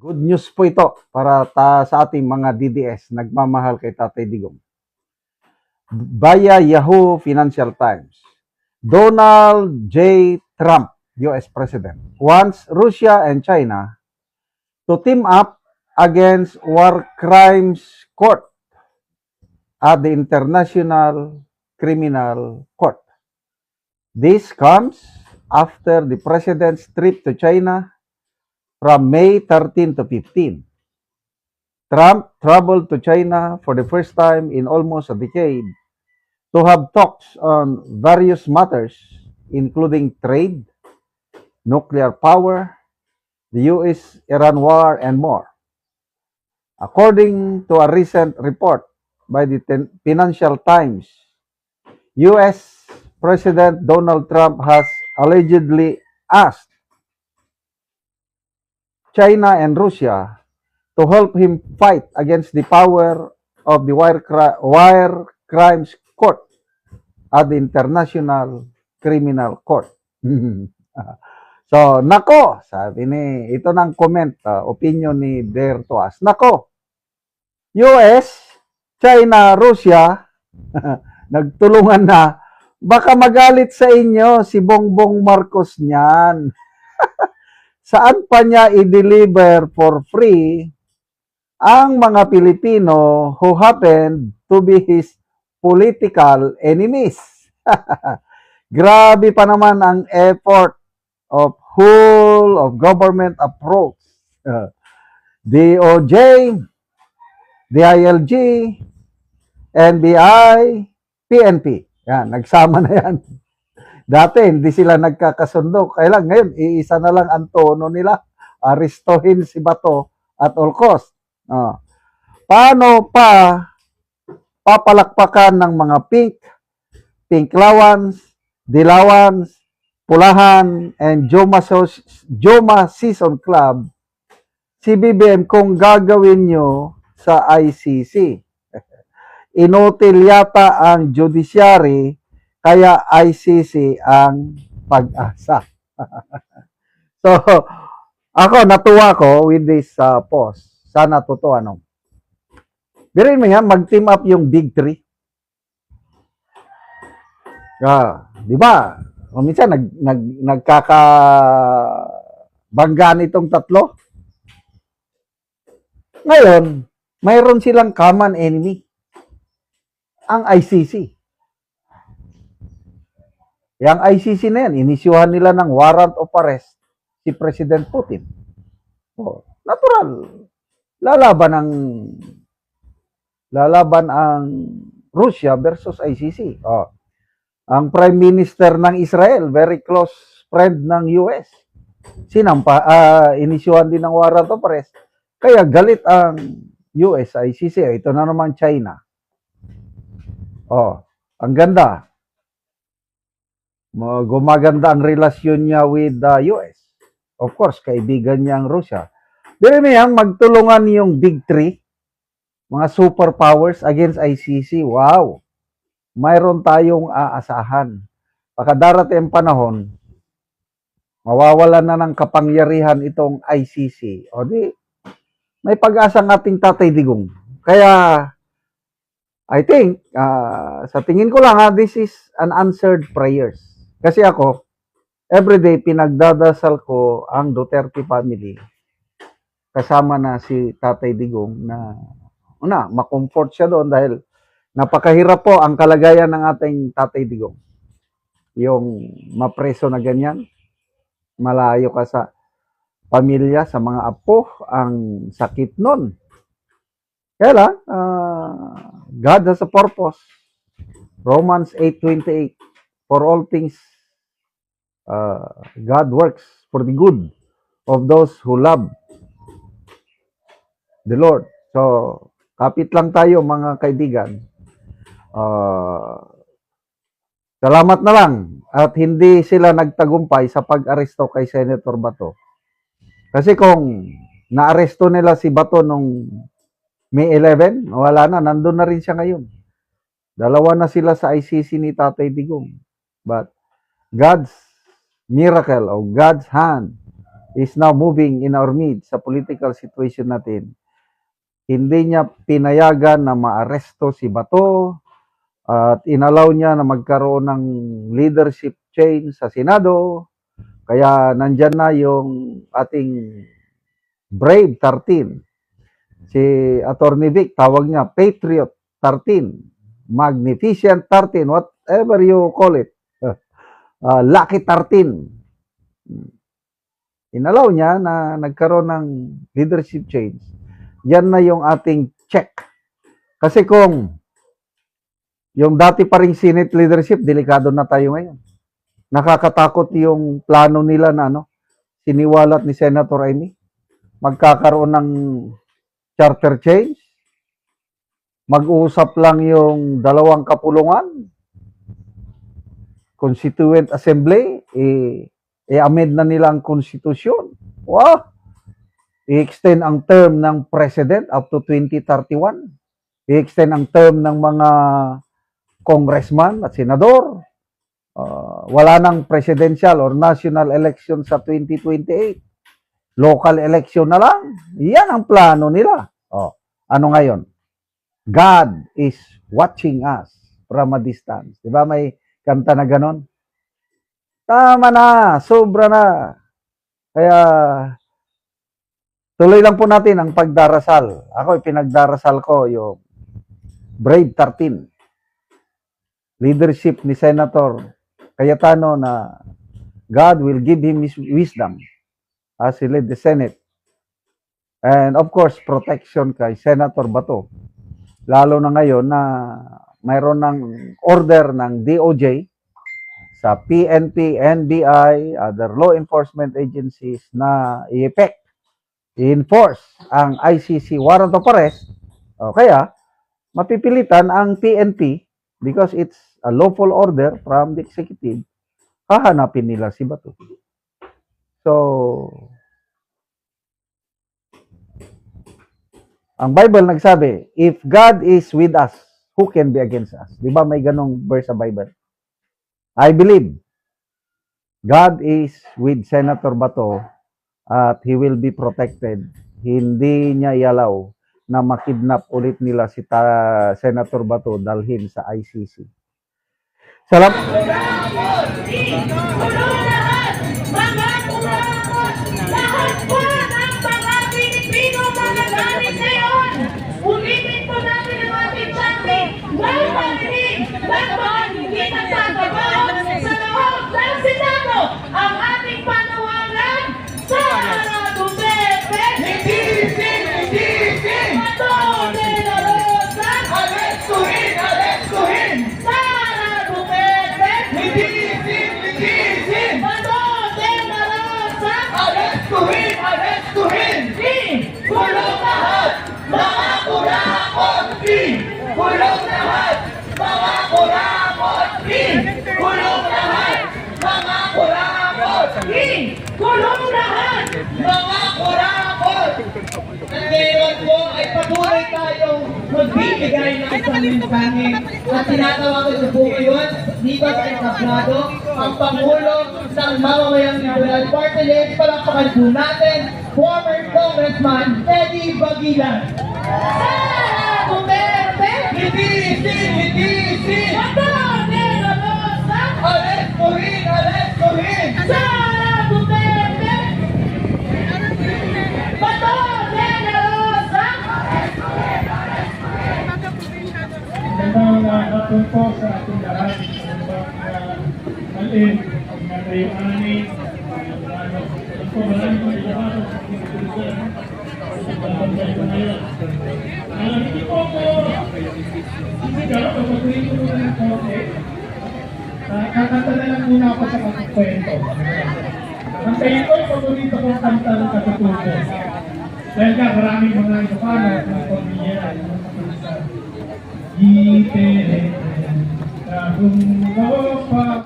Good news po ito para sa ating mga DDS, nagmamahal kay Tatay Digong. Via Yahoo Financial Times, Donald J. Trump, US President, wants Russia and China to team up against war crimes court at the International Criminal Court. This comes after the president's trip to China from May 13 to 15. Trump traveled to China for the first time in almost a decade to have talks on various matters, including trade, nuclear power, the US-Iran war, and more. According to a recent report by the Financial Times, US President Donald Trump has allegedly asked China and Russia to help him fight against the power of the Wire Crimes Court at the International Criminal Court. So, nako, sabi ni, ito ng comment, opinion ni Dare Toas. Nako, US, China, Russia, nagtulungan na, baka magalit sa inyo si Bongbong Marcos niyan. Saan pa niya i-deliver for free ang mga Pilipino who happen to be his political enemies? Grabe pa naman ang effort of whole of government approach. DOJ, DILG, NBI, PNP. Yan, nagsama na yan. Dati, hindi sila nagkakasundo. Kailan ngayon, iisa na lang ang tono nila. Aristohin si Bato at all cost. Paano pa papalakpakan ng mga pink lawans, dilawans, pulahan, and Joma Season Club si BBM kung gagawin nyo sa ICC? Inutil yata ang judiciary, kaya ICC ang pag-asa. So, ako, natuwa ko with this post. Sana totoo, ano. Birin mo yan, mag-team up yung big three. Di ba? O minsan, nagkakabanggaan itong tatlo. Ngayon, mayroon silang common enemy. Ang ICC. Yang ICC na yan, inisyuhan nila ng warrant of arrest si President Putin. Natural. Lalaban ang Russia versus ICC. Ang Prime Minister ng Israel, very close friend ng US. Inisyuhan din ng warrant of arrest. Kaya galit ang US, ICC. Ito na naman China. Ang ganda. Gumaganda ang relasyon niya with the US. Of course, kaibigan niya ang Russia. Pero mayang magtulungan yung big three, mga superpowers against ICC. Wow! Mayroon tayong aasahan. Pagkadarating ang panahon, mawawalan na ng kapangyarihan itong ICC. O di, may pag-asa ng ating Tatay Digong. Kaya, I think, sa tingin ko lang, this is unanswered prayers. Kasi ako, everyday pinagdadasal ko ang Duterte family. Kasama na si Tatay Digong na makomfort siya doon dahil napakahirap po ang kalagayan ng ating Tatay Digong. Yung mapreso na ganyan, malayo ka sa pamilya, sa mga apo, ang sakit nun. Kaya lang, God has a purpose. Romans 8:28, for all things, God works for the good of those who love the Lord. So, kapit lang tayo mga kaibigan. Salamat na lang at hindi sila nagtagumpay sa pag-aresto kay Senator Bato. Kasi kung naaresto nila si Bato nung May 11, wala na, nandun na rin siya ngayon. Dalawa na sila sa ICC ni Tatay Digong. But God's miracle o God's hand is now moving in our midst sa political situation natin. Hindi niya pinayagan na maaresto si Bato at inalaw niya na magkaroon ng leadership change sa Senado. Kaya nandyan na yung ating Brave 13. Si Attorney Vic, tawag niya Patriot 13, Magnificent 13, whatever you call it. Lucky 13. Inalaw niya na nagkaroon ng leadership change. Yan na yung ating check. Kasi kung yung dati pa ring Senate leadership, delikado na tayo ngayon. Nakakatakot yung plano nila na siniwalat ni Senator Amy. Magkakaroon ng charter change. Mag-uusap lang yung dalawang kapulungan. Constituent Assembly, i-amend na nila ang konstitusyon. Wow! I-extend ang term ng President up to 2031. I-extend ang term ng mga congressman at senador. Wala nang presidential or national election sa 2028. Local election na lang. Yan ang plano nila. Ano ngayon? God is watching us from a distance. Diba may kanta na ganon? Tama na, sobra na. Kaya tuloy lang po natin ang pagdarasal. Ako, pinagdarasal ko yung Brave 13. Leadership ni Senator Cayetano na God will give him his wisdom as he led the Senate. And of course, protection kay Senator Bato. Lalo na ngayon na mayroon ng order ng DOJ sa PNP, NBI, other law enforcement agencies na i-enforce ang ICC warrant of arrest. Kaya, mapipilitan ang PNP because it's a lawful order from the executive, hahanapin nila si Bato. So, ang Bible nagsabi, if God is with us, who can be against us? Di ba may ganong verse sa Bible? I believe God is with Senator Bato at he will be protected. Hindi niya ialaw na makidnap ulit nila si Senator Bato dalhin sa ICC. Salamat. Ulitin po natin ang ating chanting. Nagpaninig, nagpaninig ang sagabaw sa loob ng Senado. Ang ating panawagan, Sara Duterte, hindi isin, Bato de la Rosa, arestuhin, Sara Duterte, hindi isin, Bato de la Rosa, arestuhin, kulong lahat, mga kurakot, kulong lahat, mga kurakot, kulong lahat, mga kurakot, kulong lahat, mga kurakot. Ngayon po ay patuloy tayong magbibigay ng isang mensahe at tinatawagan ko po ngayon dito sa entablado ang Pangulo ng Mamamayang Liberal Party List. Palakpakan po natin former Congressman Eddie Baguilan. Sara Duterte, hindi isin, Bato de la Rosa, arestuhin, Sara Duterte, Bato de la Rosa, Magandang hapon po sa ating lahat. Malin, magandayuani, po maraming pagkakataon sa ating tulisan sa pagbanday ko ngayon. Hindi po ako sisigaro o patuloy ko muna ng konti. Kakanta na lang muna ako sa kakakwento. Ang kayo ko, paborito kong kanta ng katutubo. Dahil ka, maraming mga Ilocano at mga pamilya ay mga katulisan. Gitere